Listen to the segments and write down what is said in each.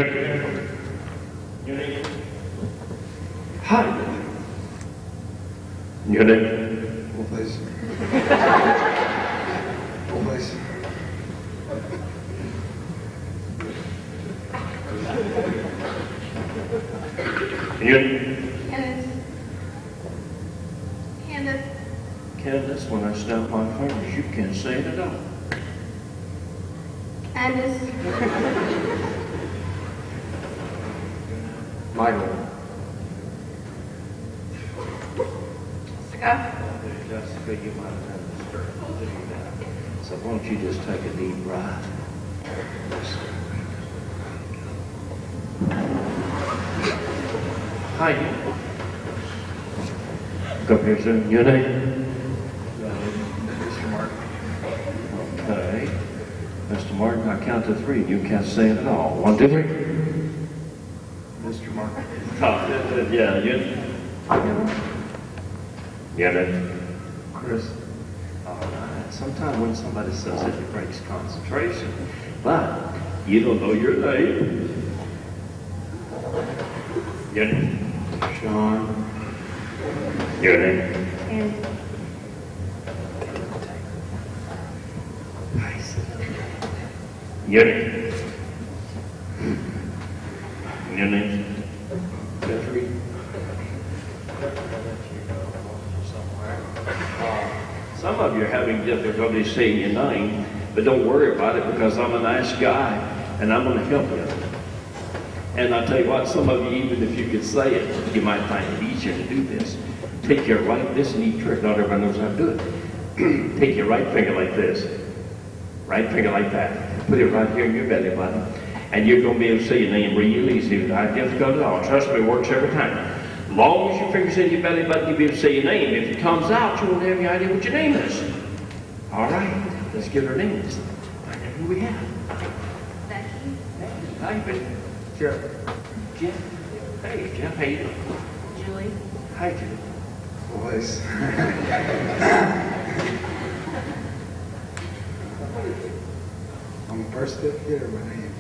Your name? Hi. Your name? Well, please. Well, please. Your name? Candace. Candace, when I snap my fingers, you can't say it at all. Candace. Michael. Jessica. Jessica, you might have had this first. So why don't you just take a deep breath? Hi. Come up here, sir. Your name? Mr. Martin. Okay. Mr. Martin, I count to three. You can't say it at all. 1, 2, 3. Mr. Martin. Oh, yeah, Your name? Chris. All right. Sometimes when somebody says it, it breaks concentration. But you don't know your name. Your name? Sean. Your name? And Your name? Your name? Jeffrey. Some of you are having difficulty saying your name, but don't worry about it because I'm a nice guy and I'm going to help you. And I tell you what, some of you, even if you could say it, you might find it easier to do this. Take your right, this neat trick, not everyone knows how to do it. Take your right finger like this, right finger like that. Put it right here in your belly button, and you're going to be able to say your name real easy without difficulty at all. Trust me, it works every time. As long as your finger's in your belly button, you'll be able to say your name. If it comes out, you won't have any idea what your name is. All right, let's get our names. Find out who we have. Becky. How you been? Jeff. Jeff. Hey, Jeff, how you doing? Julie. Hi, Jeff. Well, please. I'm a first fifth hitter, my name.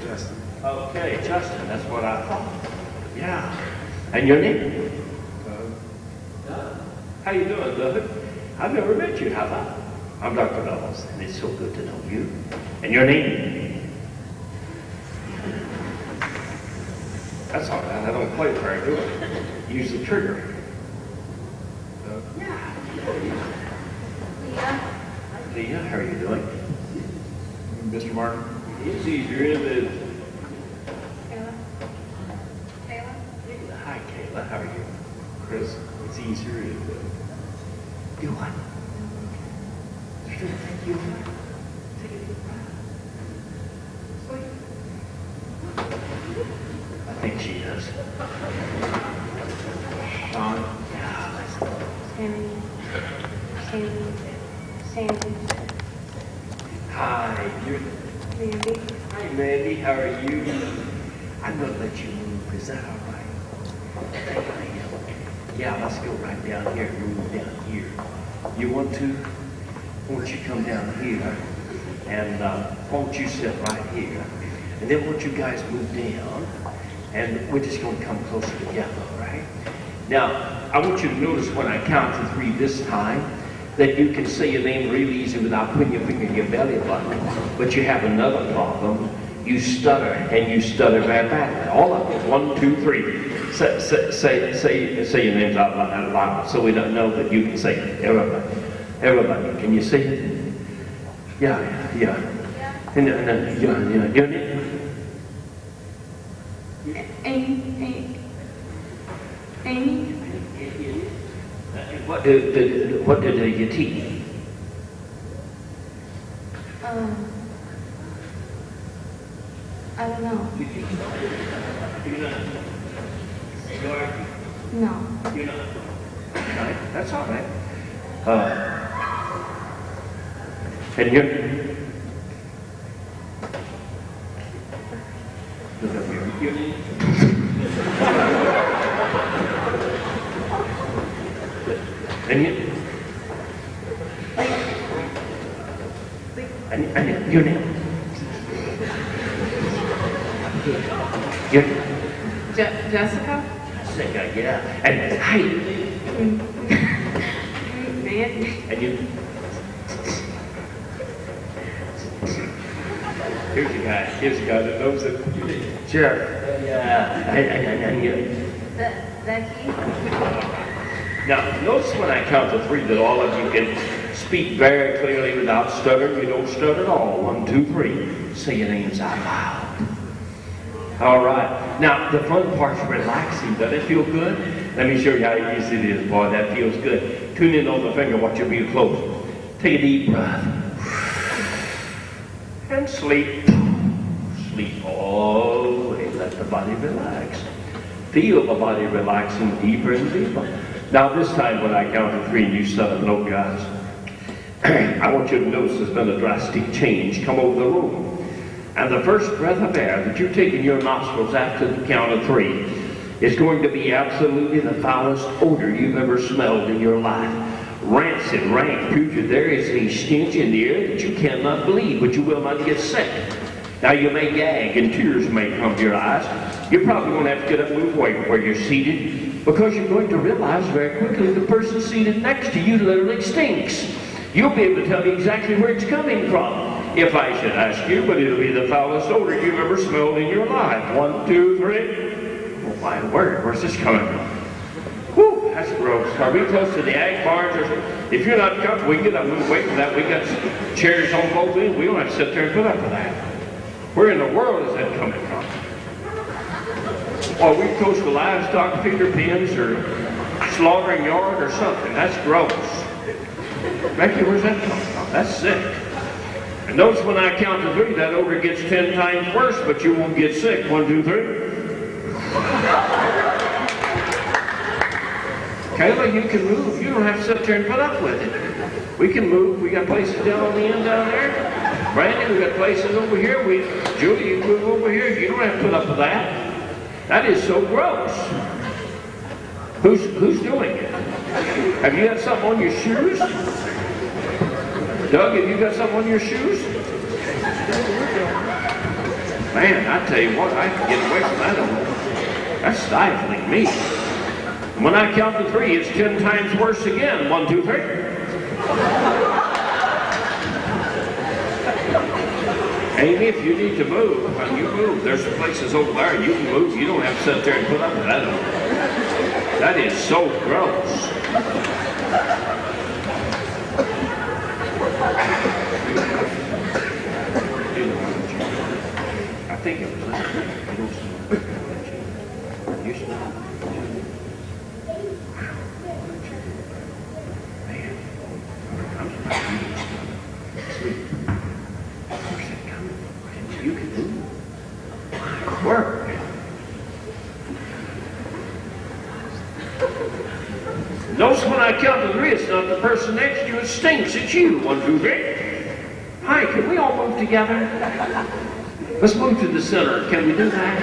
Justin. Okay, Justin, that's what I thought. Yeah. And your name? Doug. How you doing, Doug? I've never met you, have I? I'm Dr. Knowles, and it's so good to know you. And your name? That's all right. I don't play very good. Use the trigger. Yeah. Leah. Leah, how are you doing? Mr. Martin. It's easier, isn't it? Kayla. Kayla. Hi, Kayla. How are you? Chris. It's easier, isn't it? Do what? You're going to take you away. Take a deep breath. I think she is. Sean. Yeah, let's go. Sandy. Hi, you're... Mandy. Hi, Mandy. How are you? I'm going to let you move. Is that all right? I think I am. Yeah, let's go right down here. Move down here. You want to? Won't you come down here? And won't you sit right here? And then won't you guys move down? And we're just going to come closer together, all right? Now, I want you to notice when I count to 3 this time, that you can say your name really easy without putting your finger in your belly button. But you have another problem. You stutter, and you stutter very badly. All of it. 1, 2, 3. Say your names out loud so we don't know that you can say it. Everybody. Can you say it? Yeah. And yeah. Your name? Amy. What did you teach? I don't know. You teach? You're not? No. You're not? Right, that's all right. And you? Look up here. Your name? And you? And your name? You're Jessica? Jessica, yeah. And hey, Mandy. and you. Here's a guy that knows it. Jeff. Yeah. And you. Becky? Now, notice when I count to 3 that all of you can speak very clearly without stuttering. You don't stutter at all. 1, 2, 3. Say your names out loud. All right. Now, the fun part's relaxing. Does it feel good? Let me show you how easy it is, boy. That feels good. Tune in on the finger. Watch it be close. Take a deep breath. And sleep. Sleep all the way. Let the body relax. Feel the body relaxing deeper and deeper. Now this time when I count to 3 and you set up no guys, I want you to notice there's been a drastic change come over the room. And the first breath of air that you take in your nostrils after the count of 3 is going to be absolutely the foulest odor you've ever smelled in your life. Rancid, rank, putrid. There is a stench in the air that you cannot believe, but you will not get sick. Now you may gag and tears may come to your eyes. You're probably going to have to get up and move away from where you're seated because you're going to realize very quickly the person seated next to you literally stinks. You'll be able to tell me exactly where it's coming from if I should ask you, but it'll be the foulest odor you've ever smelled in your life. 1, 2, 3. Oh my word, where's this coming from? Whew, that's gross. Are we close to the ag barns? If you're not comfortable, we can get up and move away from that. We got chairs on both ends. We don't have to sit there and put up with that. Where in the world is that coming from? Or we close to livestock feeder pens or slaughtering yard or something. That's gross. Becky, where's that coming from? That's sick. And notice when I count to 3, that odor gets 10 times worse, but you won't get sick. 1, 2, 3. Kayla, you can move. You don't have to sit there and put up with it. We can move. We got places down on the end down there. Brandy, we got places over here. Julie, you can move over here. You don't have to put up with that. That is so gross. Who's doing it? Have you got something on your shoes? Doug, have you got something on your shoes? Man, I tell you what, I can get away from that odor. That's stifling me. And when I count to 3, it's 10 times worse again. 1, 2, 3. Amy, if you need to move, you move. There's some places over there you can move. You don't have to sit there and put up with that odor. That is so gross. I think it was you smell. Man, I'm surprised you sleep. Where's that coming from? You can move. My word. Notice when I count to 3, it's not the person next to you, it stinks, it's you. 1, 2, 3. Hi, can we all move together? Let's move to the center. Can we do that?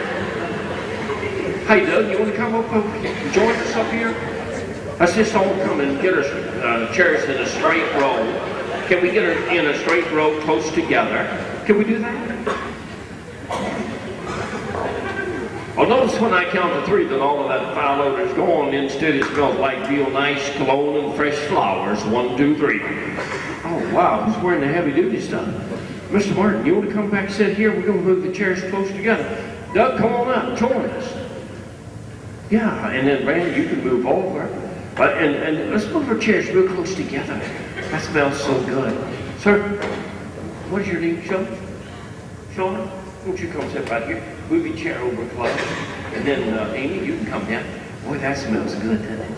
Hey, Doug, you want to come up and join us up here? Let's just all come and get our chairs in a straight row. Can we get her in a straight row close together? Can we do that? Well, notice when I count to 3 that all of that foul odor is gone. Instead, it smells like real nice cologne and fresh flowers. 1, 2, 3. Oh, wow. Who's wearing the heavy-duty stuff? Mr. Martin, you want to come back and sit here? We're going to move the chairs close together. Doug, come on up. Join us. Yeah, and then, Randy, you can move over. And let's move our chairs real close together. That smells so good. Sir, what is your name, Sean? Sean? Won't you come sit right here? Move your chair over close. And then, Amy, you can come down. Boy, that smells good, doesn't it?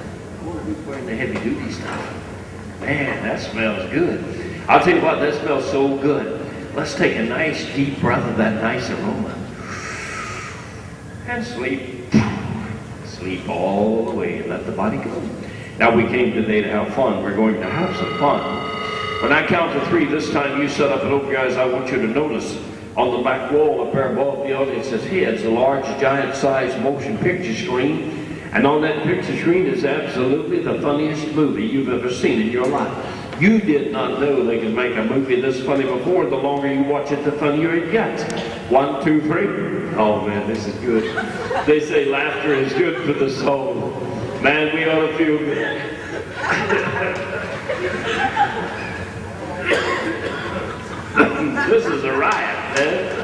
Boy, who's wearing the heavy-duty stuff? Man, that smells good. I'll tell you what, that smells so good. Let's take a nice deep breath of that nice aroma. And sleep. Sleep all the way and let the body go. Now we came today to have fun. We're going to have some fun. When I count to 3, this time you set up and open your eyes, I want you to notice on the back wall up there above the audience's heads, a large giant-sized motion picture screen. And on that picture screen is absolutely the funniest movie you've ever seen in your life. You did not know they could make a movie this funny before. The longer you watch it, the funnier it gets. 1, 2, 3. Oh man, this is good. They say laughter is good for the soul. Man, we ought to feel good. This is a riot, man.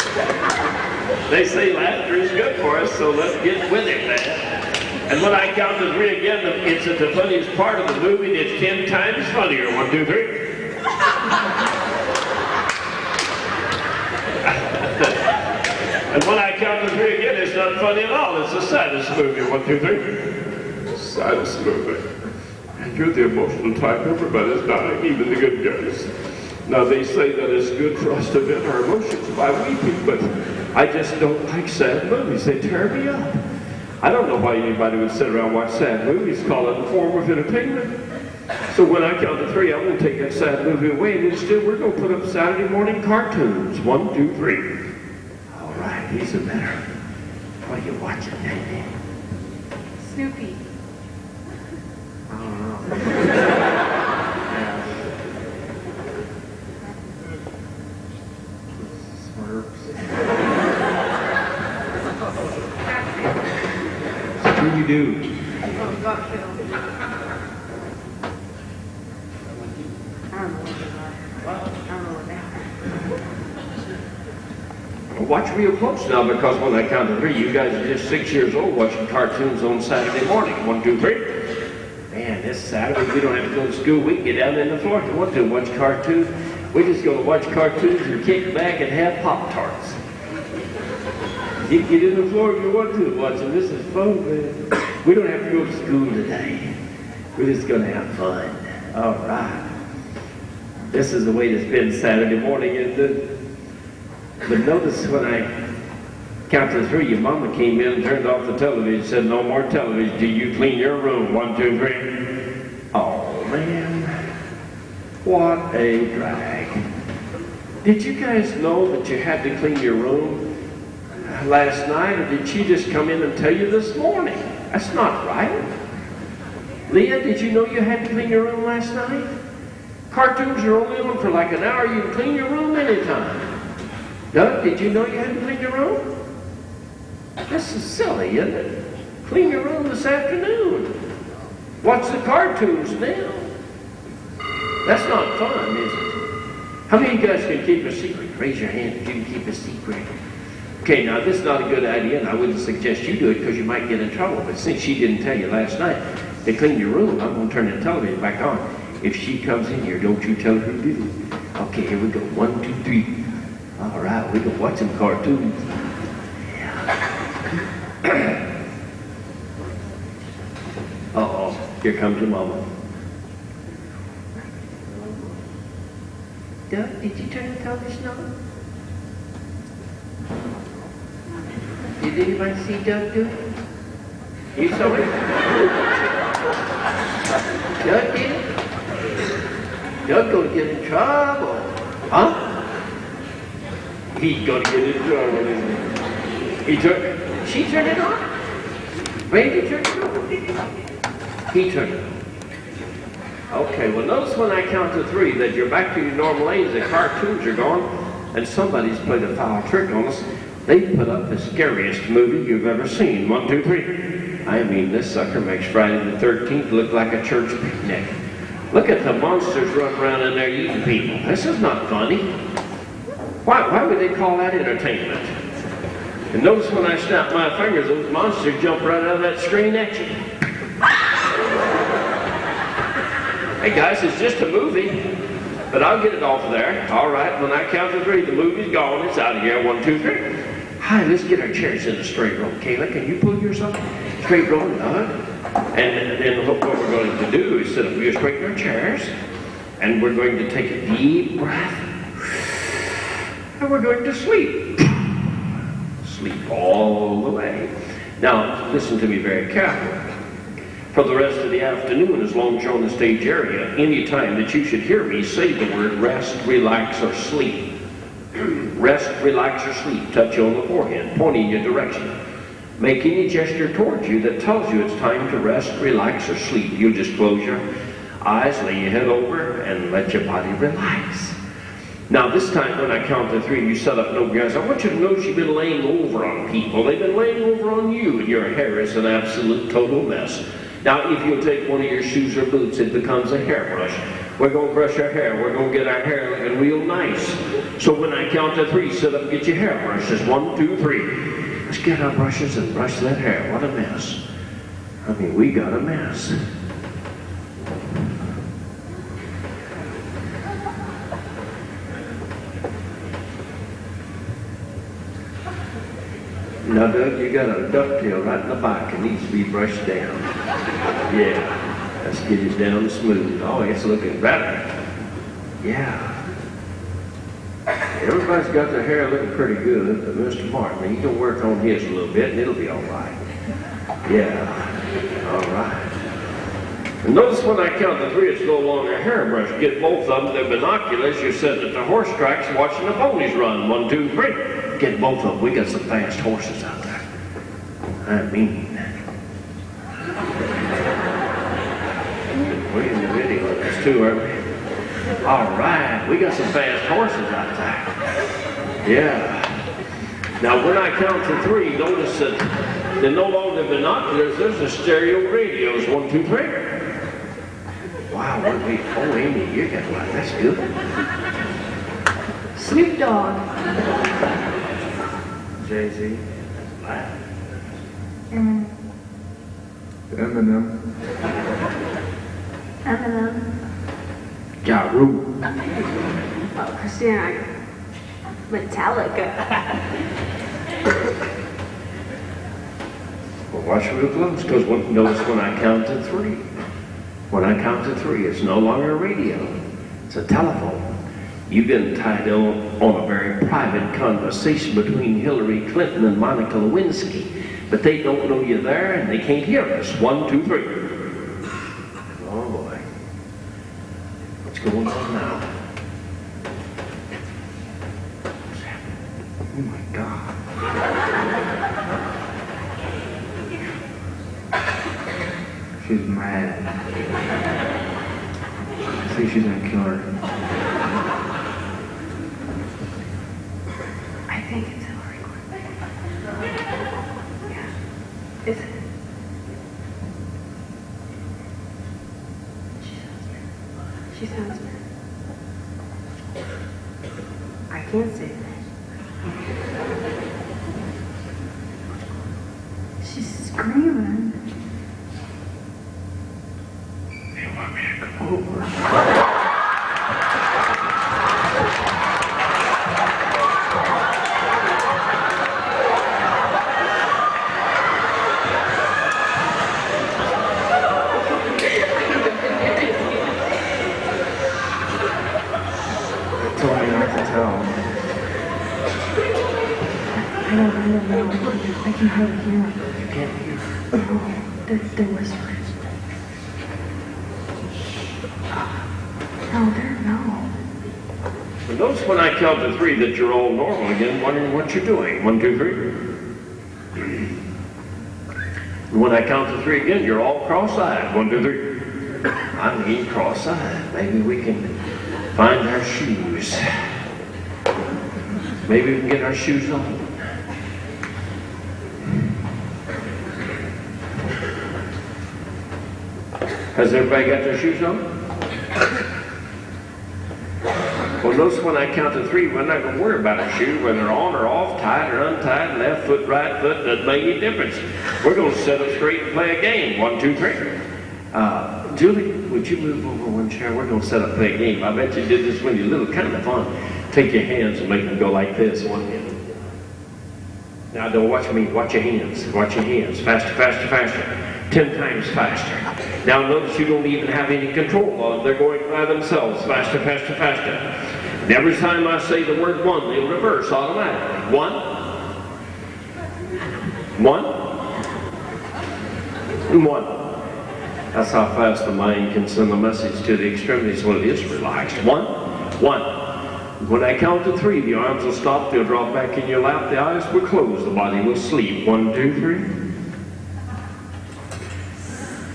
They say laughter is good for us, so let's get with it, man. And when I count to 3 again, it's at the funniest part of the movie. It's 10 times funnier. 1, 2, 3. And when I count to 3 again, it's not funny at all. It's the saddest movie. 1, 2, 3. Saddest movie. And you're the emotional type. Everybody's dying, even the good guys. Now they say that it's good for us to vent our emotions by weeping, but I just don't like sad movies. They tear me up. I don't know why anybody would sit around and watch sad movies, call it a form of entertainment. So when I count to 3, I won't take that sad movie away, and instead we're going to put up Saturday morning cartoons. 1, 2, 3. All right, these are better. What are you watching, Daddy? Snoopy. I don't know. What do you do? Oh, Garfield. I don't know what that. Well, watch real close now, because when I count to 3, you guys are just 6 years old watching cartoons on Saturday morning. 1, 2, 3. Man, this Saturday we don't have to go to school. We can get down in the floor if we want to watch cartoons. We're just going to watch cartoons and kick back and have Pop-Tarts. You can get in the floor if you want to watch them. This is fun, man. We don't have to go to school today. We're just going to have fun. All right. This is the way to spend Saturday morning, isn't it? But notice when I count to 3, your mama came in and turned off the television and said, no more television. Do you clean your room? 1, 2, 3. Oh, man. What a drag. Did you guys know that you had to clean your room last night, or did she just come in and tell you this morning? That's not right. Leah, did you know you had to clean your room last night? Cartoons are only on for like an hour. You can clean your room anytime. Doug, did you know you had to clean your room? This is silly, isn't it? Clean your room this afternoon. Watch the cartoons now. That's not fun, is it? How many of you guys can keep a secret? Raise your hand if you can keep a secret. Okay, now this is not a good idea, and I wouldn't suggest you do it because you might get in trouble. But since she didn't tell you last night to clean your room, I'm going to turn the television back on. If she comes in here, don't you tell her to do it. Okay, here we go. 1, 2, 3. All right, we can watch some cartoons. Yeah. Uh-oh, here comes your mama. Doug, did you turn the television on? Did anybody see Doug do it? You saw it? Doug did it? Doug's gonna get in trouble. Huh? He's gonna get in trouble, isn't he? She turned it on? Randy turned it on? He turned it on. Okay, well notice when I count to 3 that you're back to your normal age, the cartoons are gone, and somebody's played a foul trick on us. They put up the scariest movie you've ever seen. 1, 2, 3. I mean, this sucker makes Friday the 13th look like a church picnic. Look at the monsters running around in there eating people. This is not funny. Why would they call that entertainment? And notice when I snap my fingers, those monsters jump right out of that screen at you. Hey guys, it's just a movie, but I'll get it off of there. All right, when I count to 3, the movie's gone. It's out of here. 1, 2, 3. Hi, let's get our chairs in a straight row. Kayla, can you pull yours up? Straight row, and then what we're going to do is sit up. We're going to straighten our chairs, and we're going to take a deep breath, and we're going to sleep. Sleep all the way. Now, listen to me very carefully. For the rest of the afternoon, as long as you're on the stage area, any time that you should hear me say the word rest, relax, or sleep. Rest, relax, or sleep. Touch you on the forehead, pointing your direction. Make any gesture towards you that tells you it's time to rest, relax, or sleep. You just close your Eyes, lay your head over and let your body relax. Now this time when I count to 3, you set up no guys. I want you to notice you've been laying over on people. They've been laying over on you, and your hair is an absolute total mess. Now if you'll take one of your shoes or boots, it becomes a hairbrush. We're going to brush our hair. We're going to get our hair looking real nice. So when I count to 3, sit up and get your hairbrushes. 1, 2, 3. Let's get our brushes and brush that hair. What a mess. I mean, we got a mess. Now, Doug, you got a ducktail right in the back. It needs to be brushed down. Yeah. Let's get it down smooth. Oh, it's looking better. Yeah. Everybody's got their hair looking pretty good, but Mr. Martin, you can work on his a little bit and it'll be all right. Yeah. All right. And notice when I count to 3, it's no longer a hairbrush. Get both of them. They're binoculars. You're sitting at the horse tracks watching the ponies run. 1, 2, 3. Get both of them. We got some fast horses out there. I mean. We're in the video of this too, aren't we? All right, we got some fast horses out there. Yeah. Now when I count to 3, notice that they're no longer binoculars, there's the stereo radios. 1, 2, 3. Wow, what we, oh Amy, you got one, that's good. Snoop Dogg. Jay-Z. Wow. Eminem. Ja Rule. Oh, Christina. Metallica. Well, watch real close, because notice when I count to 3. When I count to 3, it's no longer a radio. It's a telephone. You've been tied on a very private conversation between Hillary Clinton and Monica Lewinsky. But they don't know you're there and they can't hear us. 1, 2, 3. Oh boy. What's going on now? What's happening? Oh my God. She's mad. I think she's gonna kill her. I think it's Hillary Clinton. Yeah. Is it? She sounds bad. I can't say that. She's screaming. They want me to come over. I don't know. I can hardly hear them. You can't hear. They're whispering. No. But notice when I count to 3 that you're all normal again, wondering what you're doing. 1, 2, 3. And when I count to 3 again, you're all cross-eyed. 1, 2, 3. I mean cross-eyed. Maybe we can find our shoes. Maybe we can get our shoes on. Has everybody got their shoes on? Well, notice when I count to 3, we're not going to worry about our shoes, whether they're on or off, tied or untied, left foot, right foot, doesn't make any difference. We're going to set up straight and play a game. 1, 2, 3. Julie, would you move over one chair? We're going to set up and play a game. I bet you did this when you were little, kind of fun. Take your hands and make them go like this. 1 hand. Now don't watch me, watch your hands. Watch your hands. Faster, faster, faster. 10 times faster. Now notice you don't even have any control on them. They're going by themselves. Faster, faster, faster. And every time I say the word 1, they'll reverse automatically. 1. 1. And 1. That's how fast the mind can send a message to the extremities when it is relaxed. 1. 1. When I count to 3, the arms will stop, they'll drop back in your lap, the eyes will close, the body will sleep. 1, 2, 3.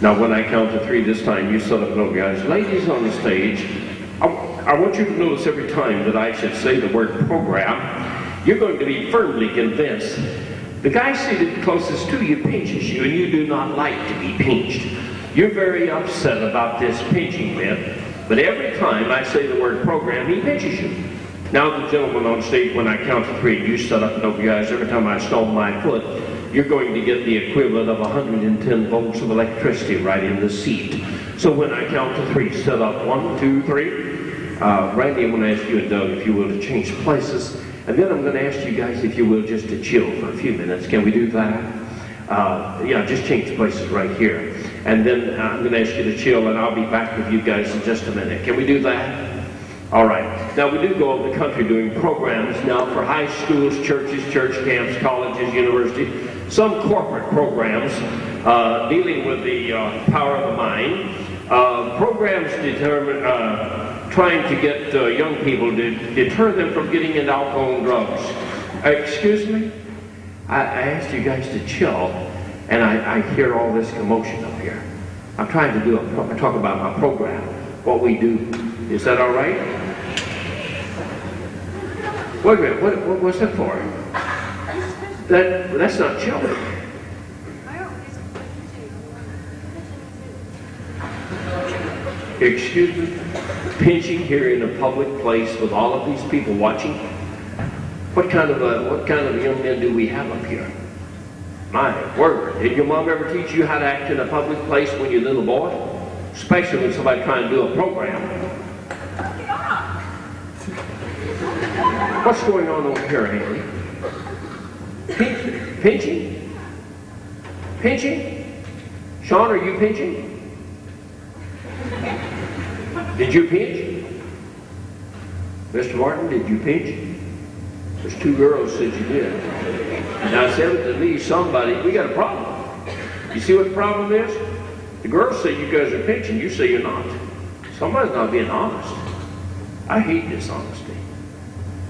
Now, when I count to 3 this time, you set up and over, guys. Ladies on the stage, I want you to notice every time that I should say the word program, you're going to be firmly convinced. The guy seated closest to you pinches you, and you do not like to be pinched. You're very upset about this pinching bit, but every time I say the word program, he pinches you. Now, the gentleman on stage, when I count to 3, you set up and over, guys. Every time I stomp my foot, you're going to get the equivalent of 110 volts of electricity right in the seat. So when I count to 3, set up 1, 2, 3. Randy, I'm going to ask you and Doug, if you will, to change places. And then I'm going to ask you guys, if you will, just to chill for a few minutes. Can we do that? Yeah, just change places right here. And then I'm going to ask you to chill, and I'll be back with you guys in just a minute. Can we do that? All right. Now, we do go over the country doing programs now for high schools, churches, church camps, colleges, universities, some corporate programs dealing with the power of the mind. Programs trying to get young people to deter them from getting into alcohol and drugs. Excuse me? I asked you guys to chill, and I hear all this commotion up here. I'm trying to talk about my program, what we do. Is that all right? Wait a minute, what was that for? That's not children. Excuse me? Pinching here in a public place with all of these people watching? What kind of young men do we have up here? My word, did your mom ever teach you how to act in a public place when you're a little boy? Especially when somebody's trying to do a program. What's going on over here, Haley? Pinching? Pinching? Sean, are you pinching? Did you pinch? Mr. Martin, did you pinch? There's 2 girls said you did. Now, it's evident to me somebody, we got a problem. You see what the problem is? The girls say you guys are pinching, you say you're not. Somebody's not being honest. I hate dishonesty.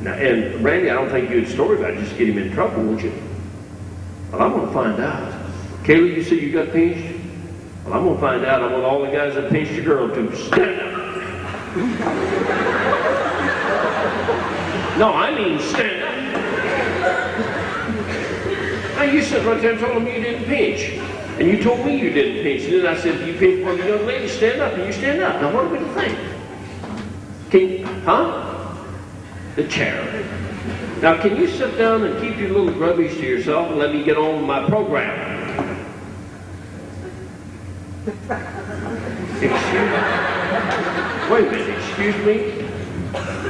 Now, and Randy, I don't think you'd story about it, just get him in trouble, would you? Well, I'm going to find out. Kaylee, you say you got pinched? Well, I'm going to find out. I want all the guys that pinched a girl to stand up. No, I mean stand up. Now, you said right there and told me you didn't pinch. And you told me you didn't pinch. And then I said, you pinch one of the young ladies, stand up, and you stand up. Now, what are we to think? The chair. Now, can you sit down and keep your little grubbies to yourself and let me get on with my program? Excuse me? Wait a minute, excuse me?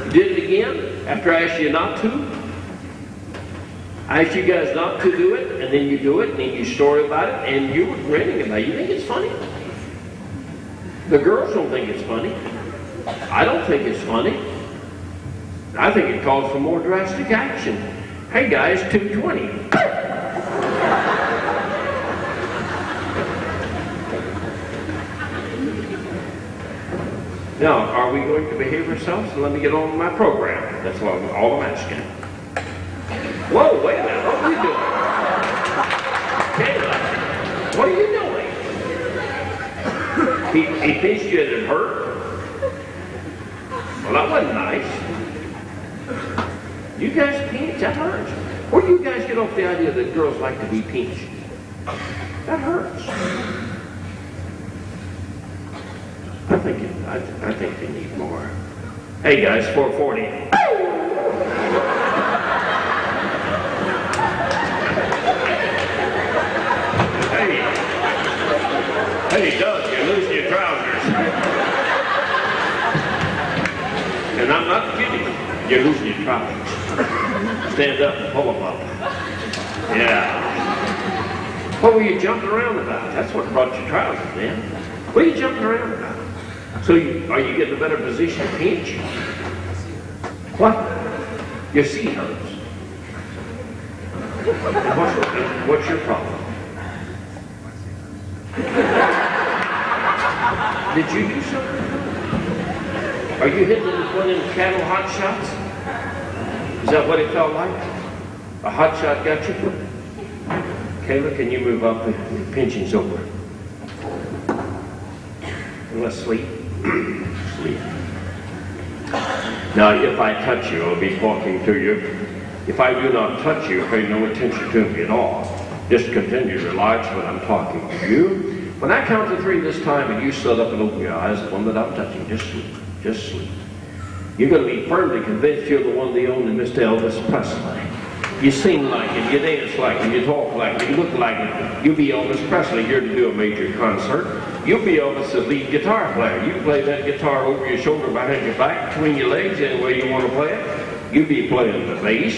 You did it again after I asked you not to? I asked you guys not to do it, and then you do it, and then you story about it, and you were grinning about it. You think it's funny? The girls don't think it's funny. I don't think it's funny. I think it calls for more drastic action. Hey guys, 220. Now, are we going to behave ourselves and let me get on with my program? That's all I'm asking. Whoa, wait a minute, what are you doing? Kayla, what are you doing? He pinched you and it hurt? Well, that wasn't nice. You guys pinch, that hurts. Where do you guys get off the idea that girls like to be pinched? That hurts. I think they need more. Hey guys, 440. Hey Doug, you're losing your trousers. And I'm not kidding. You're losing your trousers. Stand up and pull them up. Yeah. What were you jumping around about? That's what brought your trousers in. What are you jumping around about? So are you getting a better position to pinch? What? Your seat hurts. And what's your problem? Did you do something? Are you hitting it with one of them cattle hot shots? Is that what it felt like? A hot shot got you? Kayla, can you move up? The pinching's over. let's sleep. Sleep. Now, if I touch you, I'll be talking to you. If I do not touch you, pay no attention to me at all. Just continue to relax when I'm talking to you. When I count to 3 this time and you sit up and open your eyes, the one that I'm touching, just sleep. Just sleep. You're going to be firmly convinced you're the one, the only Mr. Elvis Presley. You sing like it, you dance like it, you talk like it, you look like it. You'll be Elvis Presley here to do a major concert. You'll be Elvis' lead guitar player. You play that guitar over your shoulder, behind your back, between your legs, any way you want to play it. You'll be playing the bass,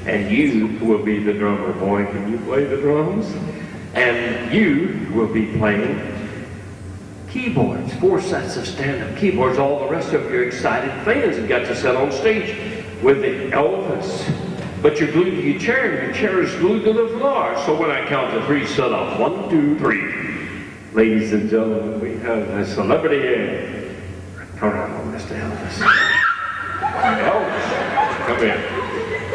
and you will be the drummer. Boy, can you play the drums? And you will be playing keyboards, 4 sets of stand-up keyboards. All the rest of your excited fans have got to sit on stage with the Elvis. But you're glued to your chair, and your chair is glued to the floor. So when I count to 3, set up. 1, 2, 3. Ladies and gentlemen, we have a celebrity. Come on, Mr. Elvis. Elvis, come here.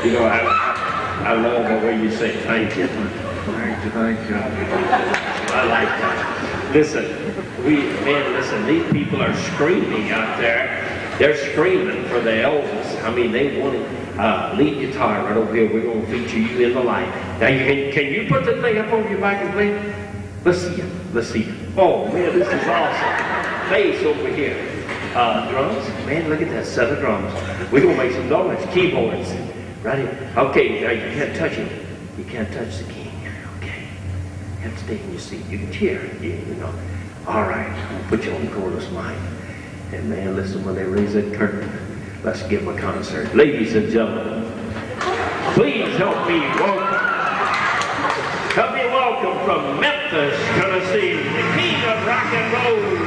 You know, I love the way you say thank you. Thank you, thank you. I like that. Listen, listen, these people are screaming out there. They're screaming for the Elvis. I mean, they want lead guitar right over here. We're going to feature you in the light. Now, can you put the thing up on your back and play? Let's see it. Let's see it. Oh, man, this is awesome. Bass over here. Drums. Man, look at that set of drums. We're going to make some noise. Keyboards. Right here. Okay, you can't touch it. You can't touch the king. Okay. You have to stay in your seat. You can cheer. Yeah, you know. All right. I'll put you on the chorus line. And man, listen, when they raise that curtain, let's give them a concert. Ladies and gentlemen, please help me welcome. Help me welcome from Memphis, Tennessee, the king of rock and roll.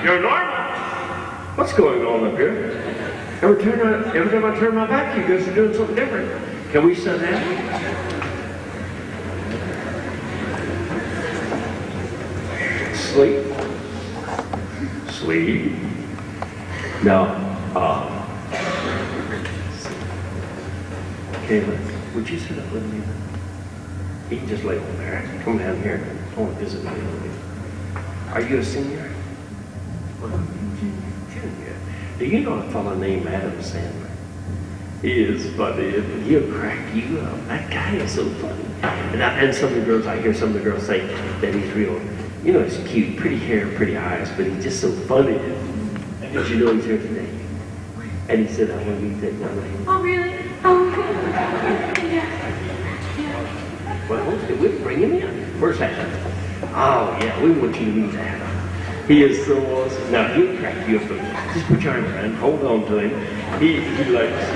You're normal. What's going on up here? Every time I turn my back, you guys are doing something different. Can we sit down? Sleep. Sleep. Now, Caleb, would you sit up with me? You can just lay over there. Come down here. I want to visit with you. Are you a senior? Junior. Do you know a fellow named Adam Sandler? He is funny. He'll crack you up. That guy is so funny. And some of the girls, I hear some of the girls say that he's real, you know, he's cute, pretty hair, pretty eyes, but he's just so funny. And did you know he's here today? And he said, I want you to take my name. Oh, really? Oh, yeah. Well, we'll bring him in. Where's Adam? Oh, yeah, we want you to meet Adam. He is so awesome. Now, he'll crack you up. Just put your arm around him. Hold on to him. He likes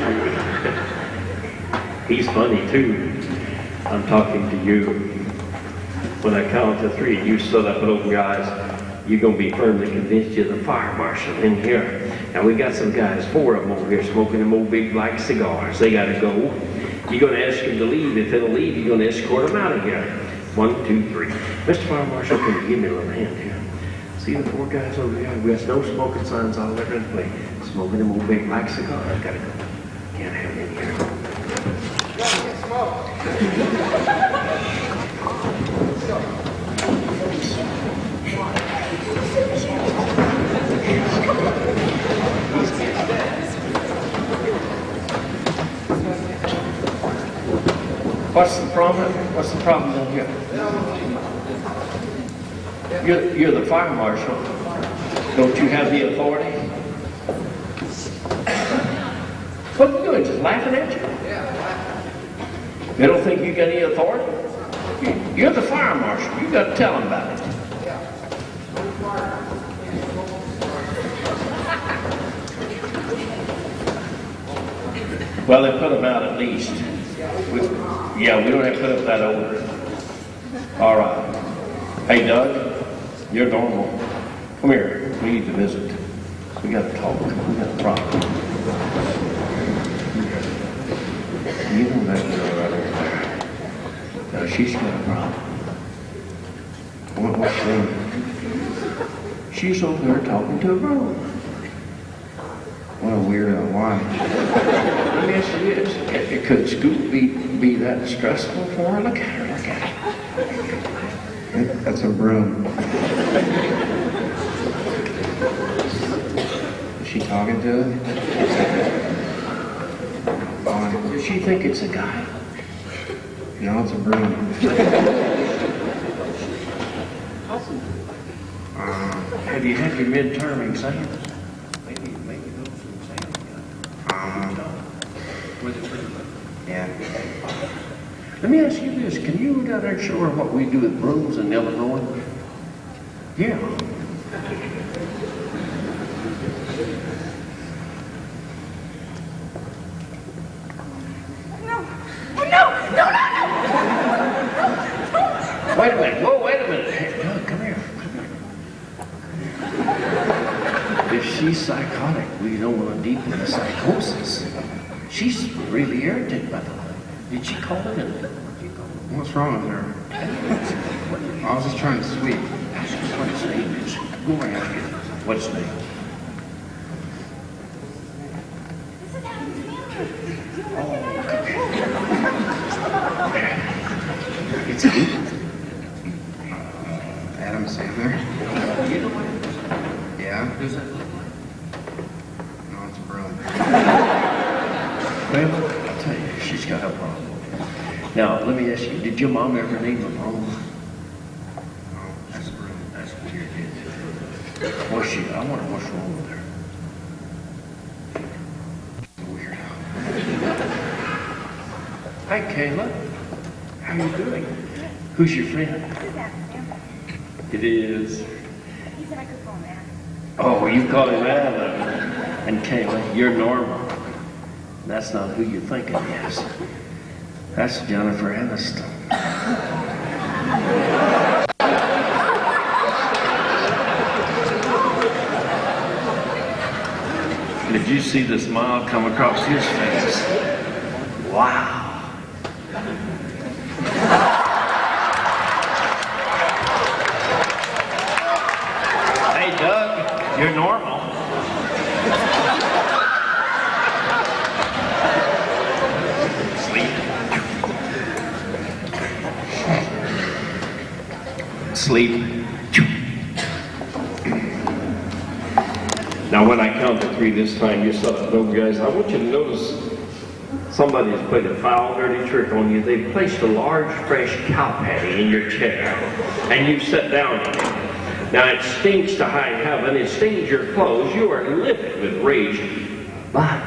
you. He's funny, too. I'm talking to you. When I count to 3, you stood up and open your eyes. You're going to be firmly convinced you're the fire marshal in here. And we got some guys, 4 of them over here, smoking them old big black cigars. They got to go. You're going to ask them to leave. If they'll leave, you're going to escort them out of here. 1, 2, 3. Mr. Fire Marshal, can you give me a little hand here? See the 4 guys over here? We got no smoking signs all over the place. Smoking them old big black cigars. Gotta go. Can't have it in here. Smoke. What's the problem? What's the problem in here? You're the fire marshal. Don't you have the authority? What are you doing? Just laughing at you? They don't think you got any authority? You're the fire marshal. You got to tell them about it. Well, they put them out at least. Yeah, we don't have to put up that order. All right. Hey, Doug, you're normal. Come here. We need to visit. We got to talk. We got a problem. You know that girl right over there. Now, she's got a problem. What's she doing? She's over there talking to a girl. What a weirdo. Why? Let me ask you this. Could school be that stressful for her? Look at her. Look at her. That's a broom. Is she talking to him? Does she think it's a guy? No, it's a broom. Have you had your midterm exams? Maybe those exams. Yeah. Let me ask you this. Can you go down there and show her what we do with brooms in Illinois? Yeah. Wait a minute. Whoa, wait a minute. Hey, Doug, come here. If she's psychotic, we don't want to deepen the psychosis. She's really irritated by the way. Did she call it in? What's wrong with her? I was just trying to sweep. Ask her what his name is. Go and ask her. What's his name? It's who? Adam Sandler? You know what? Yeah. Who's that? No, it's a broom. Well, I'll tell you, she's got a problem. Now, let me ask you, did your mom ever name a broom? No, it's a broom. That's what you did. What's she? I wonder what's wrong with her. Weirdo. Hi, Kayla. How you doing? Who's your friend? It is. He said I could call him Adam. Oh, you call him Adam. And Kayla, you're normal. That's not who you're thinking, yes. That's Jennifer Aniston. Did you see the smile come across his face? Wow. Hey, Doug, you're normal. Sleep. Now, when I count to 3 this time, you set up those guys. I want you to notice somebody has played a foul, dirty trick on you. They've placed a large, fresh cow patty in your chair, and you sit down on it. Now, it stinks to high heaven. It stains your clothes. You are livid with rage. But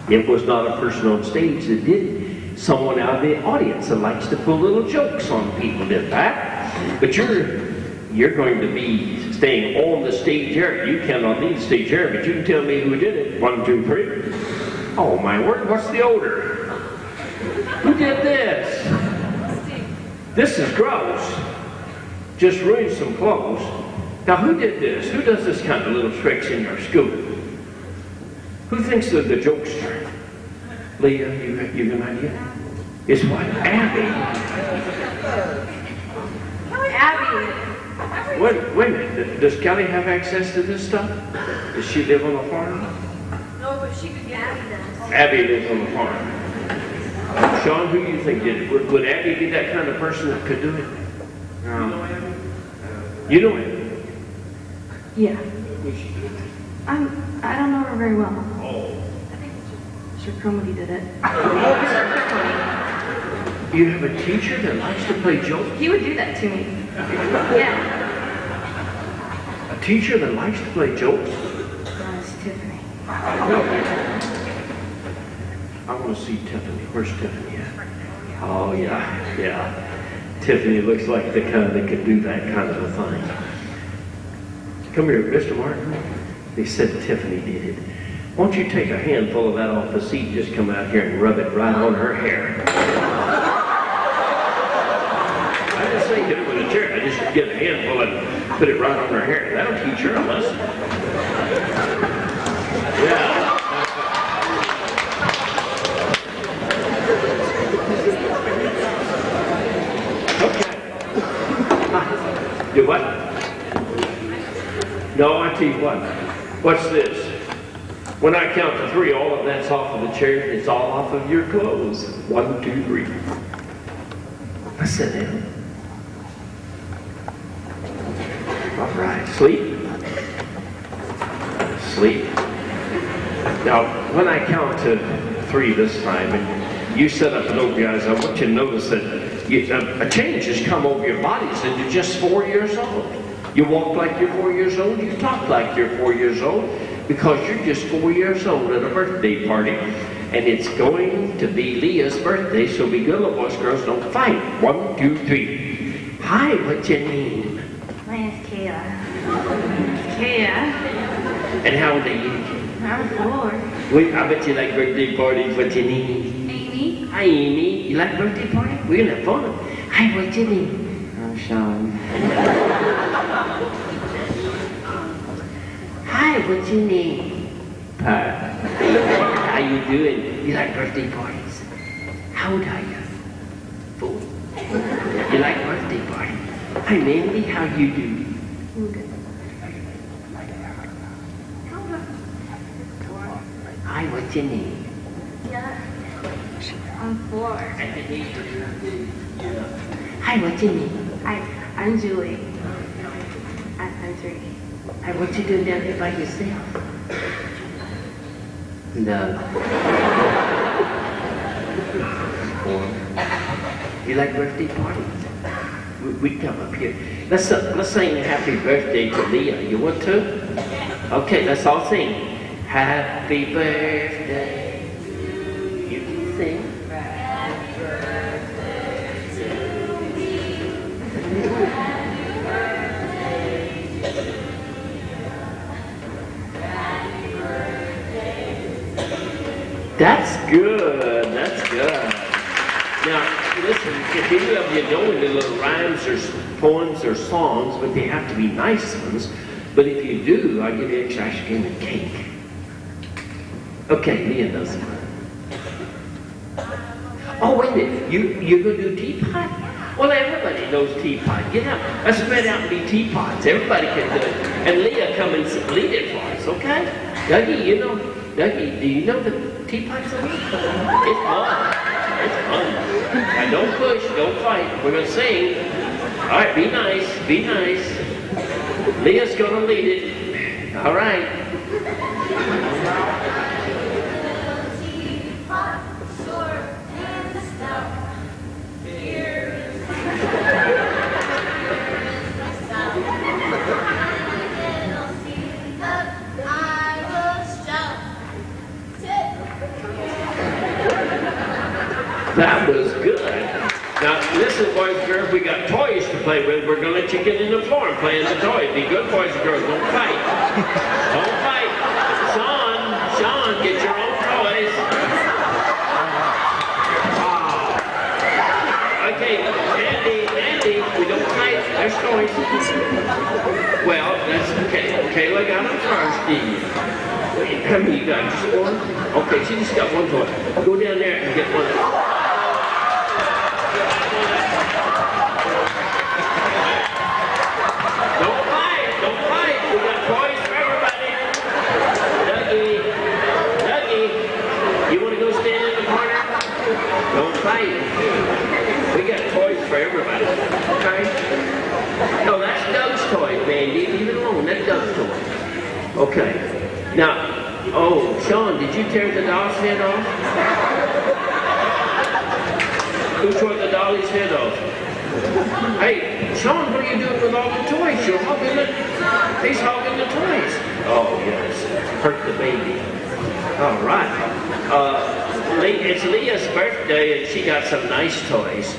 it was not a person on stage that did it. Someone out of the audience that likes to pull little jokes on people did that. But you're going to be staying on the stage area. You cannot leave the stage area, but you can tell me who did it. 1, 2, 3. Oh my word, what's the odor? Who did this? This is gross. Just ruined some clothes. Now who did this? Who does this kind of little tricks in your school? Who thinks they're the jokester? Leah, you have an idea? It's what? Abby. Abby. Wait a minute. Does Kelly have access to this stuff? Does she live on the farm? No, but she could get Abby does. Abby lives on the farm. Sean, who do you think did it? Would Abby be that kind of person that could do it? No. You know him? Yeah. What'd she do? I don't know her very well. Oh. Sir Cromedy did it. You have a teacher that likes to play jokes? He would do that to me. Yeah. A teacher that likes to play jokes? It's Tiffany. I want to see Tiffany. Where's Tiffany at? Oh, yeah, yeah. Tiffany looks like the kind that could do that kind of a thing. Come here, Mr. Martin. They said Tiffany did it. Won't you take a handful of that off the seat, just come out here and rub it right on her hair. I didn't say hit it with a chair. I just get a handful and put it right on her hair. That'll teach her a lesson. Yeah. Okay. Do what? No, I tell you what. What's this? When I count to 3, all of that's off of the chair. It's all off of your clothes. 1, 2, 3. I sit down. All right. Sleep. Sleep. Now, when I count to 3 this time, and you set up and over, guys, I want you to notice that a change has come over your bodies, and you're just 4 years old. You walk like you're 4 years old. You talk like you're 4 years old because you're just 4 years old at a birthday party. And it's going to be Leah's birthday, so be good, little boys, girls, don't fight. 1, 2, 3. Hi, what's your name? My name's Kayla. Kayla. And how old are you? I'm 4. Wait, I bet you like birthday parties. What's your name? Amy. Hi, Amy. You like birthday party? We're gonna have fun. Hi, what's your name? I'm Sean. Hi, what's your name? Pat. How you doing? You like birthday parties? How old are you? 4. You like birthday party? Hi, Mandy. How you do? I'm good. Hi, what's your name? Yeah. I'm 4. Hi, what's your name? I'm Julie. I'm 3. Hi, what you doing down here by yourself? No. You like birthday parties? We come up here. Let's sing happy birthday to Leah. You want to? Okay, let's all sing. Happy birthday. You can sing. Happy birthday to me. Happy birthday. Happy birthday. That's good. That's good. Now, listen, if any of you know any little rhymes or poems or songs, but they have to be nice ones, but if you do, I'll give you extra ice cream and cake. Okay, Leah knows one. Oh, wait a minute. You're going to do teapot? Well, everybody knows teapot. Get up. Let's spread out and be teapots. Everybody can do it. And Leah, come and lead it for us, okay? Dougie, Dougie, do you know the teapot song? It's fun. It's fun. Now, don't push, don't fight. We're going to sing. All right, be nice, be nice. Leah's going to lead it. All right. That was good. Now, listen, boys and girls, we got toys to play with. We're going to let you get in the floor and play in the toys. Be good, boys and girls. Don't fight. Don't fight. Sean, get your own toys. Okay, Andy, we don't fight. There's toys. Well, that's okay. Kayla got them first, didn't you? Wait, how many you got? Just one? Okay, she just got one toy. Go down there and get one. Don't fight. We got toys for everybody. Dougie, you want to go stand in the corner? Don't fight. We got toys for everybody. Okay? No, that's Doug's toy, Mandy. Leave it alone. That's Doug's toy. Okay. Now, oh, Sean, did you tear the doll's head off? Who tore the dolly's head off? Hey, Sean, what are you doing with all the toys? You're hogging the... He's hogging the toys. Oh, yes. Hurt the baby. All right. It's Leah's birthday, and she got some nice toys.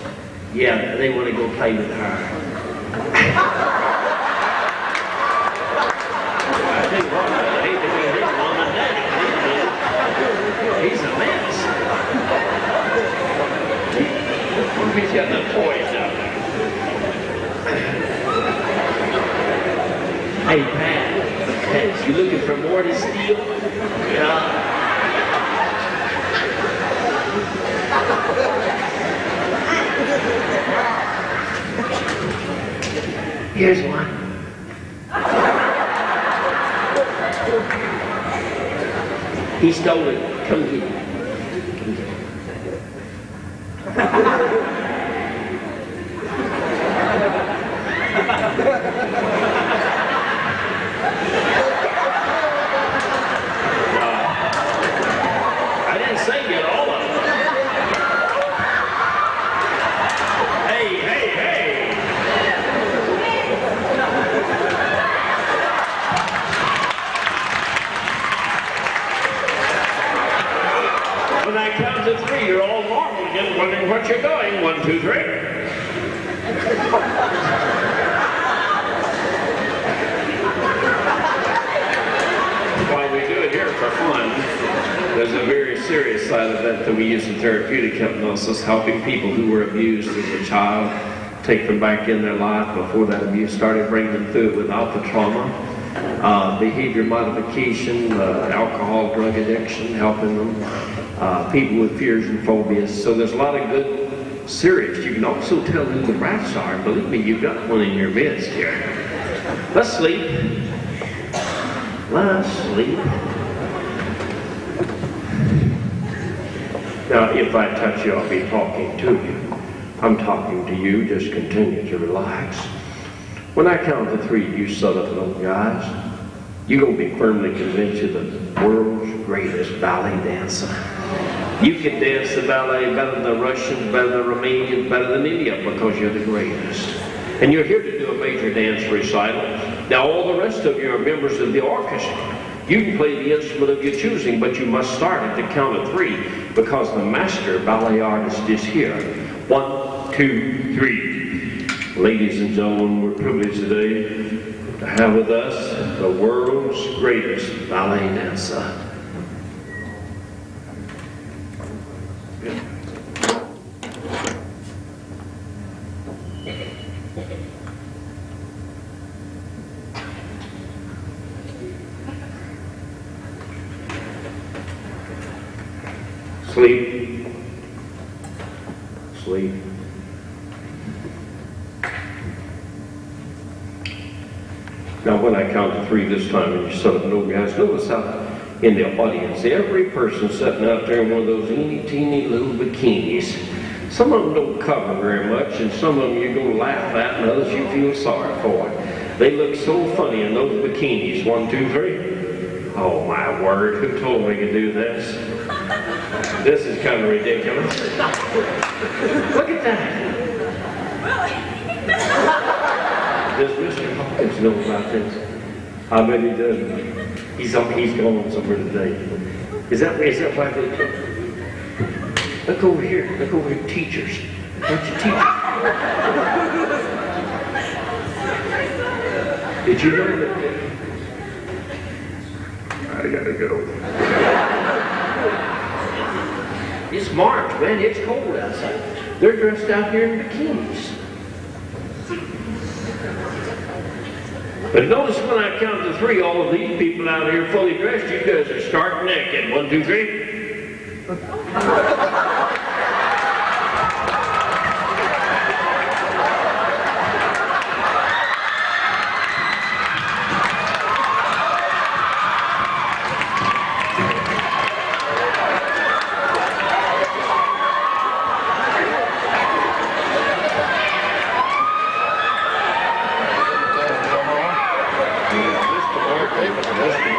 Yeah, they want to go play with her. I tell you what, I hate to be his mom and daddy. He's a mess. He's got the toys out there. Hey, Pat, you looking for more to steal? Yeah. Here's one. He stole it. Come get it. I didn't say get all of them. Hey, hey, hey. When I count to three, you're all normal again, wondering what you're going. 1, 2, 3. While we do it here for fun, there's a very serious side of that we use in therapeutic hypnosis, helping people who were abused as a child, take them back in their life before that abuse started, bring them through it without the trauma. Behavior modification, alcohol, drug addiction, helping them. People with fears and phobias. So there's a lot of good serious. You can also tell who the rats are. Believe me, you've got one in your midst here. Let's sleep. Let's sleep. Now, if I touch you, I'll be talking to you. I'm talking to you. Just continue to relax. When I count to 3, you southern little guys, you're going to be firmly convinced you're the world's greatest ballet dancer. You can dance the ballet better than the Russians, better than the Romanians, better than India, because you're the greatest. And you're here to do a major dance recital. Now, all the rest of you are members of the orchestra. You can play the instrument of your choosing, but you must start at the count of 3, because the master ballet artist is here. 1, 2, 3. Ladies and gentlemen, we're privileged today to have with us the world's greatest ballet dancer. Sleep. Sleep. Now, when I count to 3 this time, and you sort of know, guys, notice how in the audience, every person sitting out there in one of those teeny little bikinis. Some of them don't cover very much, and some of them you're going to laugh at, and others you feel sorry for. They look so funny in those bikinis. 1, 2, 3. Oh, my word, who told me to do this? This is kind of ridiculous. Look at that. Does Mr. Hawkins know about this? I bet he doesn't. He's going somewhere today. Is that why they took? Look over here. Look over here, teachers. Bunch of teachers. Did you know that? I gotta go. It's March, man. It's cold outside. They're dressed out here in bikinis. But notice when I count to 3, all of these people out here fully dressed, you guys are stark naked. 1, 2, 3. Mr.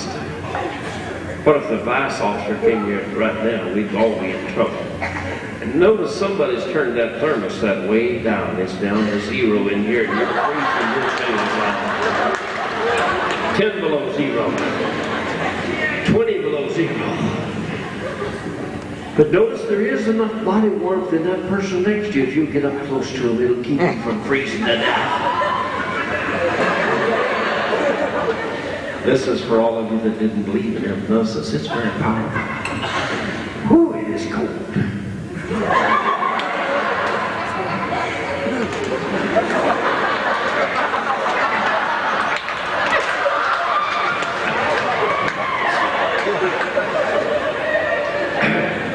hypnotized. What if the vice officer came here right now? We'd all be in trouble. And notice somebody's turned that thermostat way down. It's down to 0 in here. You're freezing your things out. 10 below 0. 20 below 0. But notice there is enough body warmth in that person next to you. If you get up close to them, it'll keep you from freezing to death. This is for all of you that didn't believe in hypnosis. It's very powerful. Whew, it is cold.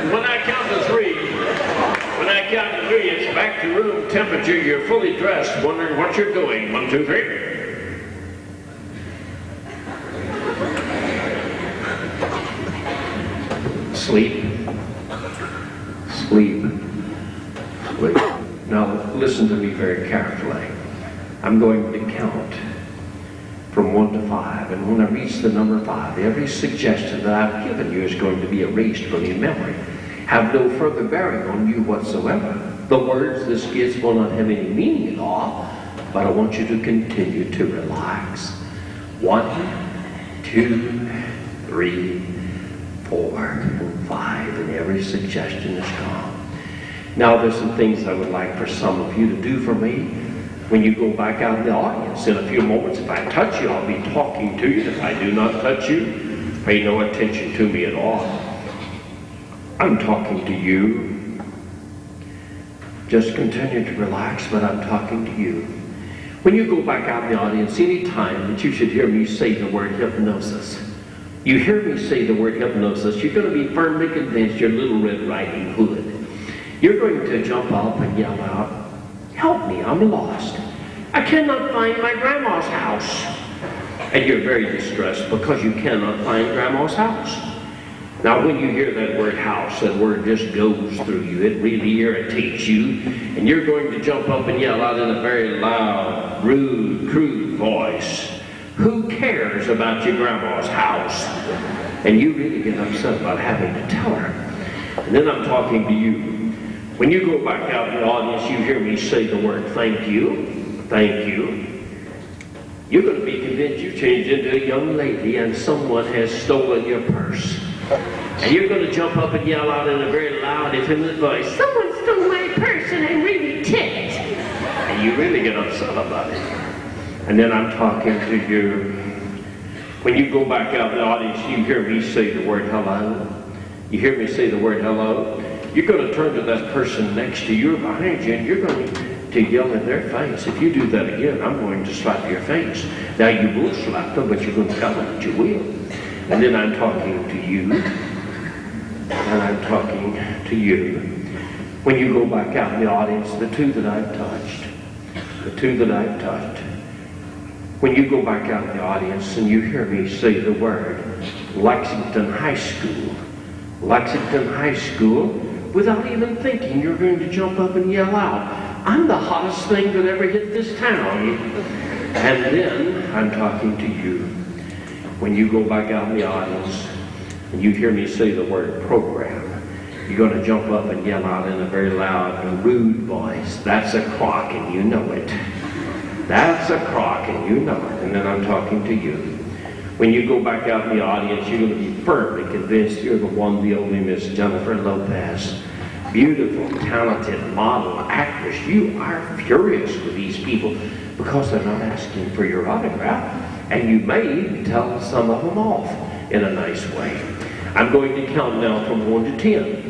When I count to three, it's back to room temperature. You're fully dressed, wondering what you're doing. 1, 2, 3. Sleep. Sleep. Sleep. Now, listen to me very carefully. I'm going to count from 1 to 5, and when I reach the number 5, every suggestion that I've given you is going to be erased from your memory. Have no further bearing on you whatsoever. The words this gives will not have any meaning at all, but I want you to continue to relax. 1, 2, 3, 4, and 5, and every suggestion is gone. Now there's some things I would like for some of you to do for me. When you go back out in the audience in a few moments, if I touch you, I'll be talking to you. If I do not touch you, pay no attention to me at all. I'm talking to you. Just continue to relax, but I'm talking to you. When you go back out in the audience, any time that you should hear me say the word hypnosis, you hear me say the word hypnosis, you're going to be firmly convinced you're Little Red Riding Hood. You're going to jump up and yell out, "Help me, I'm lost. I cannot find my grandma's house." And you're very distressed because you cannot find grandma's house. Now when you hear that word house, that word just goes through you. It really irritates you. And you're going to jump up and yell out in a very loud, rude, crude voice, "Who cares about your grandma's house?" And you really get upset about having to tell her. And then I'm talking to you. When you go back out in the audience, you hear me say the word "thank you," "thank you." You're going to be convinced you've changed into a young lady and someone has stolen your purse. And you're going to jump up and yell out in a very loud, effeminate voice, "Someone stole my purse and I'm really ticked." And you really get upset about it. And then I'm talking to you. When you go back out in the audience, you hear me say the word "hello." You hear me say the word "hello." You're going to turn to that person next to you or behind you, and you're going to yell in their face. If you do that again, I'm going to slap your face. Now you will slap them, but you're going to tell them that you will. And then I'm talking to you, and I'm talking to you. When you go back out in the audience, the two that I've touched, when you go back out in the audience and you hear me say the word Lexington High School, Lexington High School, without even thinking, you're going to jump up and yell out, "I'm the hottest thing that ever hit this town." And then I'm talking to you. When you go back out in the audience and you hear me say the word program, you're going to jump up and yell out in a very loud and rude voice, "That's a crock and you know it. That's a crock and you know it." And then I'm talking to you. When you go back out in the audience, you're going to be firmly convinced you're the one, the only Miss Jennifer Lopez. Beautiful, talented model, actress. You are furious with these people because they're not asking for your autograph. And you may tell some of them off in a nice way. I'm going to count now from 1 to 10.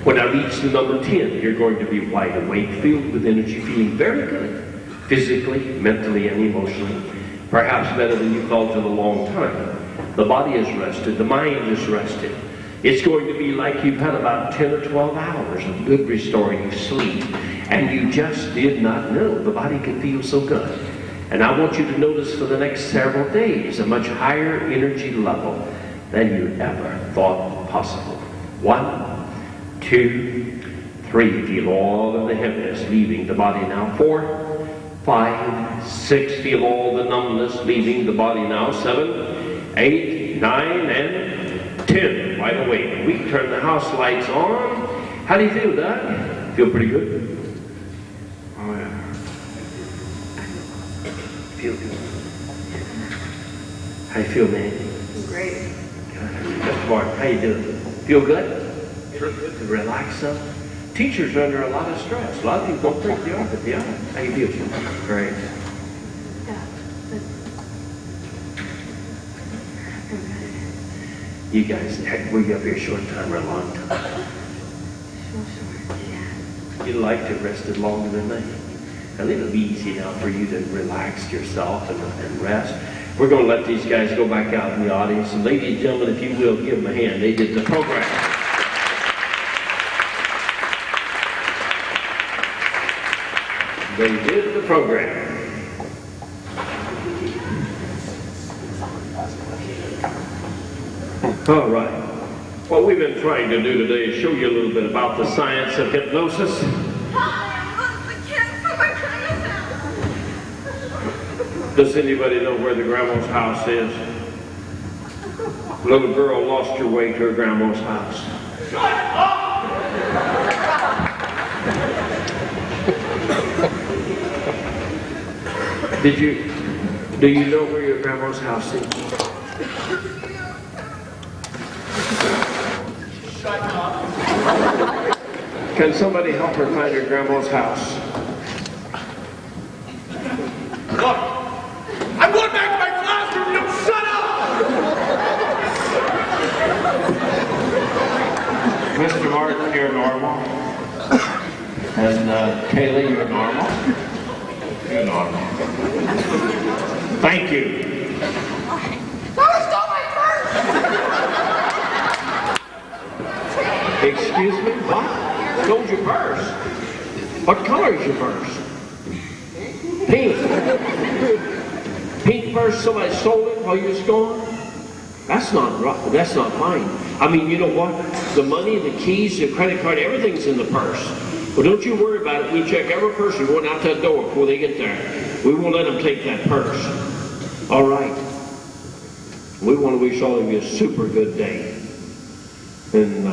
When I reach the number 10, you're going to be wide awake, filled with energy, feeling very good, physically, mentally, and emotionally. Perhaps better than you felt in a long time. The body is rested, the mind is rested. It's going to be like you've had about 10 or 12 hours of good restoring sleep, and you just did not know the body could feel so good. And I want you to notice for the next several days a much higher energy level than you ever thought possible. 1, 2, 3. Feel all of the heaviness leaving the body now. 4, 5, 6. Feel all the numbness leaving the body now. 7, 8, 9, and 10 right away. We can turn the house lights on. How do you feel, Doug? Feel pretty good? Oh, yeah. Feel good. How you feel, man? Great. Mr. Martin, how you doing? Feel good? Feel good to relax some? Teachers are under a lot of stress. A lot of people don't think they are, but they are. How you feel? Great. Yeah. You guys, were you up here a short time or a long time? Sure. Yeah. You'd like to rested longer than they. Now it'll be easy now for you to relax yourself and rest. We're going to let these guys go back out in the audience. And ladies and gentlemen, if you will, give them a hand. They did the program. They did the program. All right. What we've been trying to do today is show you a little bit about the science of hypnosis. Does anybody know where the grandma's house is? Little girl lost her way to her grandma's house. Shut up! Do you know where your grandma's house is? Shut up! Can somebody help her find her grandma's house? Look! I'm going back to my classroom, you shut up! Mr. Martin, you're normal. And Kaylee, you're normal. You're normal. Thank you. Someone stole my purse! Excuse me? What? Stole your purse? What color is your purse? Pink. Pink purse, somebody stole it while you was gone? That's not right. That's not fine. I mean, you know what? The money, the keys, the credit card, everything's in the purse. Well, don't you worry about it. We check every person going out that door before they get there. We won't let them take that purse. All right. We want to wish all of you a super good day. And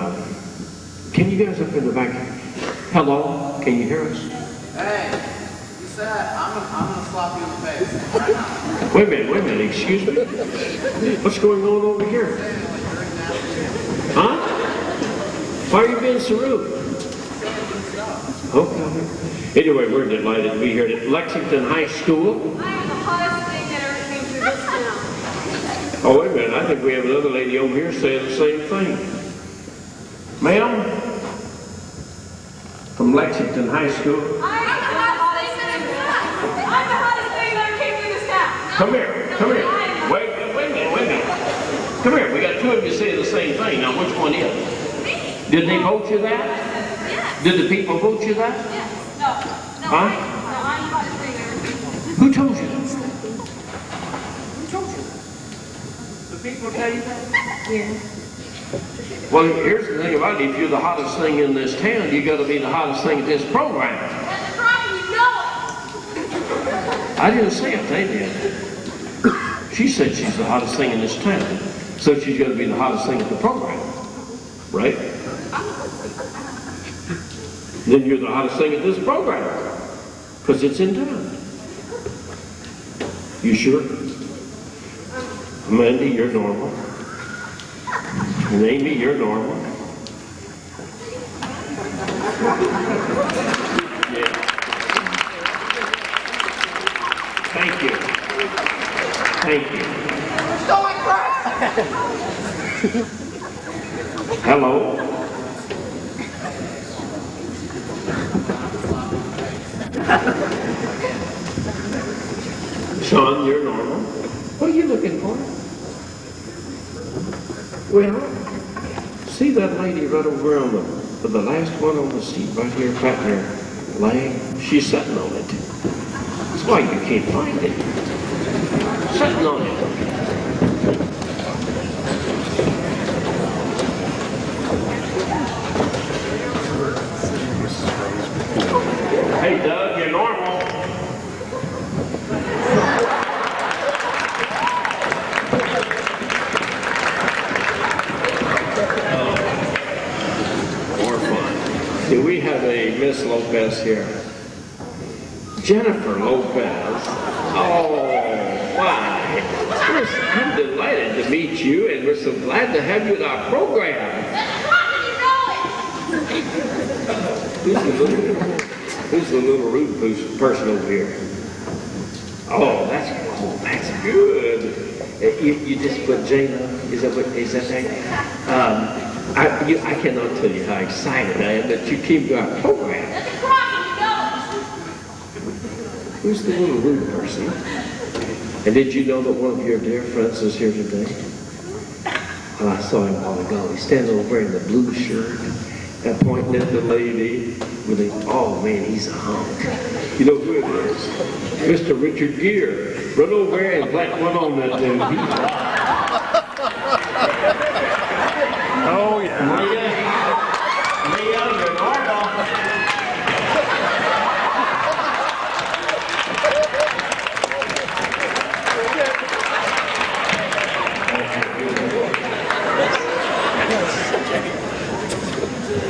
can you guys up in the back? Hello? Can you hear us? Hey, you said I'm gonna slap you in the face right now. Wait a minute, excuse me? What's going on over here? Huh? Why are you being so rude? Okay. Anyway, we're delighted to be here at Lexington High School. I am the hottest thing that ever came through this town. Oh, wait a minute, I think we have another lady over here saying the same thing. Ma'am? From Lexington High School. I'm the hottest thing that ever came through this town. Come here. Wait a minute. Come here, we got two of you saying the same thing. Now, which one is? Me? Did they vote you that? Yes. Did the people vote you that? Yes. No. Huh? I'm the hottest thing that ever came through. Who told you? Who told you? The people tell you that? Yeah. Well, here's the thing about it. If you're the hottest thing in this town, you got to be the hottest thing at this program. That's right, you know it. I didn't say it, they did. She said she's the hottest thing in this town. So she's got to be the hottest thing at the program. Right? Then you're the hottest thing at this program. Because it's in town. You sure? Mandy, you're normal. And Amy, you're normal. Yeah. Thank you. Thank you. Stole my purse! Hello? Sean, you're normal. What are you looking for? Well, see that lady right over on the last one on the seat right here, patting her leg? She's sitting on it. That's why you can't find it. Sitting on it. Hey, Doug, you're normal. we have a Miss Lopez here. Jennifer Lopez. Oh, why? I'm delighted to meet you, and we're so glad to have you in our program. Who's the little rude person over here? Oh, that's good. You just put Jane on. Is that I cannot tell you how excited I am that you came to our program. Who's the little rude person? And did you know that one of your dear friends is here today? Oh, I saw him a while ago. He's standing over wearing the blue shirt and pointing at the lady with oh man, he's a hunk. You know who it is? Mr. Richard Gere. Run over there and plant one on that dude. Oh, yeah. Lay out your normal.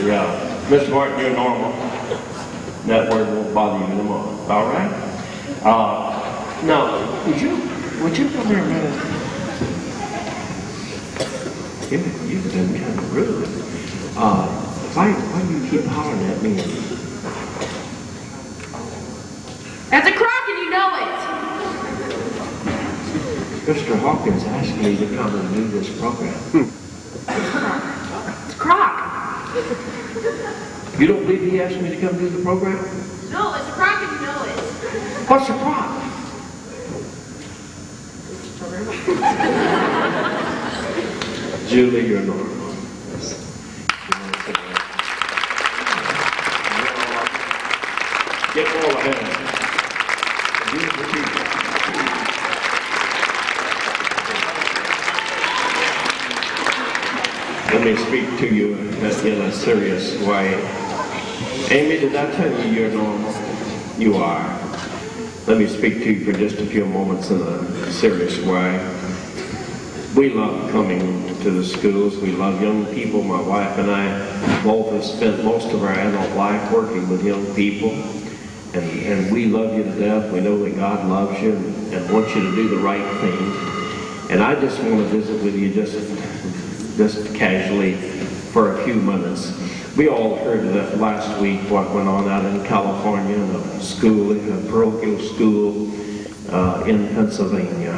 Yeah. Mr. Martin, you're normal. That word won't bother you anymore. All right? Now, would you come here a minute? You've been kind of rude. Why do you keep hollering at me? That's a crock and you know it! Mr. Hawkins asked me to come and do this program. It's a crock. You don't believe he asked me to come do the program? No, it's a crock and you know it. What's the crock? Julie, you're normal. Get all ahead. Let me speak to you in a serious way. Amy, did I tell you you're normal? You are. Let me speak to you for just a few moments in a serious way. We love coming to the schools. We love young people. My wife and I both have spent most of our adult life working with young people. And we love you to death. We know that God loves you and wants you to do the right thing. And I just want to visit with you just casually for a few minutes. We all heard that last week what went on out in California in a school, a parochial school in Pennsylvania.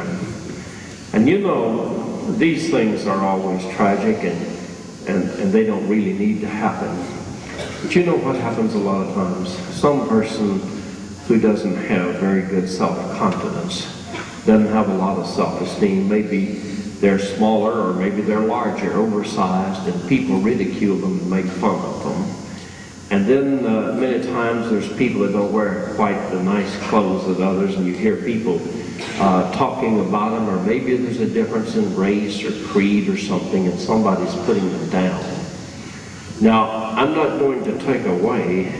And you know, these things are always tragic and they don't really need to happen. But you know what happens a lot of times? Some person who doesn't have very good self-confidence, doesn't have a lot of self-esteem, maybe they're smaller or maybe they're larger, oversized, and people ridicule them and make fun of them. And then many times there's people that don't wear quite the nice clothes that others, and you hear people talking about them, or maybe there's a difference in race or creed or something, and somebody's putting them down. Now, I'm not going to take away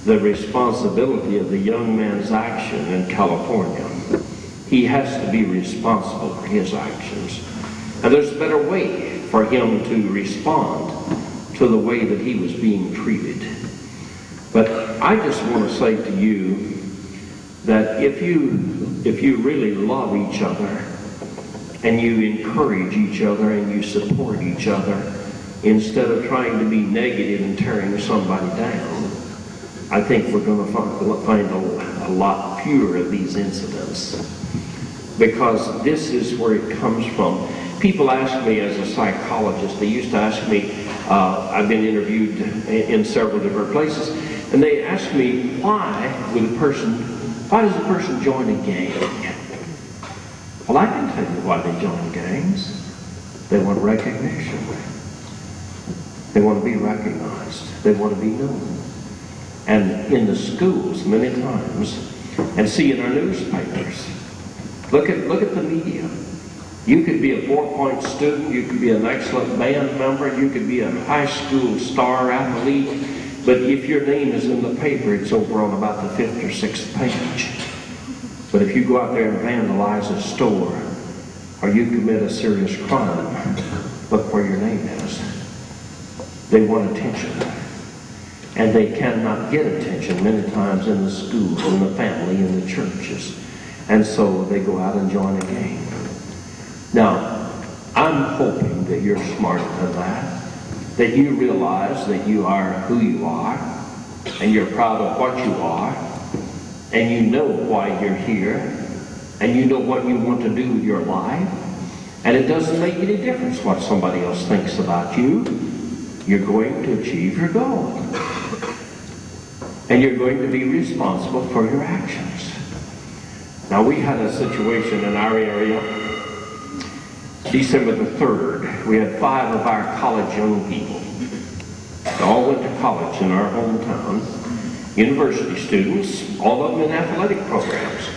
the responsibility of the young man's action in California. He has to be responsible for his actions. And there's a better way for him to respond to the way that he was being treated. But I just want to say to you that if you really love each other and you encourage each other and you support each other instead of trying to be negative and tearing somebody down, I think we're going to find a lot fewer of these incidents. Because this is where it comes from. People ask me as a psychologist, they used to ask me, I've been interviewed in several different places, and they ask me, why does a person join a gang? Well, I can tell you why they join gangs. They want recognition. They want to be recognized. They want to be known. And in the schools, many times, and see in our newspapers, look at the media. You could be a 4-point student, you could be an excellent band member, you could be a high school star athlete, but if your name is in the paper, it's over on about the 5th or 6th page. But if you go out there and vandalize a store, or you commit a serious crime, look where your name is. They want attention. and they cannot get attention many times in the schools, in the family, in the churches. And so they go out and join a gang. Now, I'm hoping that you're smarter than that you realize that you are who you are, and you're proud of what you are, and you know why you're here, and you know what you want to do with your life, and it doesn't make any difference what somebody else thinks about you. You're going to achieve your goal. And you're going to be responsible for your actions. Now, we had a situation in our area, December the 3rd. We had 5 of our college young people. They all went to college in our hometown. University students, all of them in athletic programs.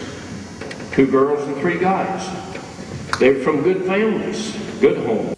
2 girls and 3 guys. They were from good families, good homes.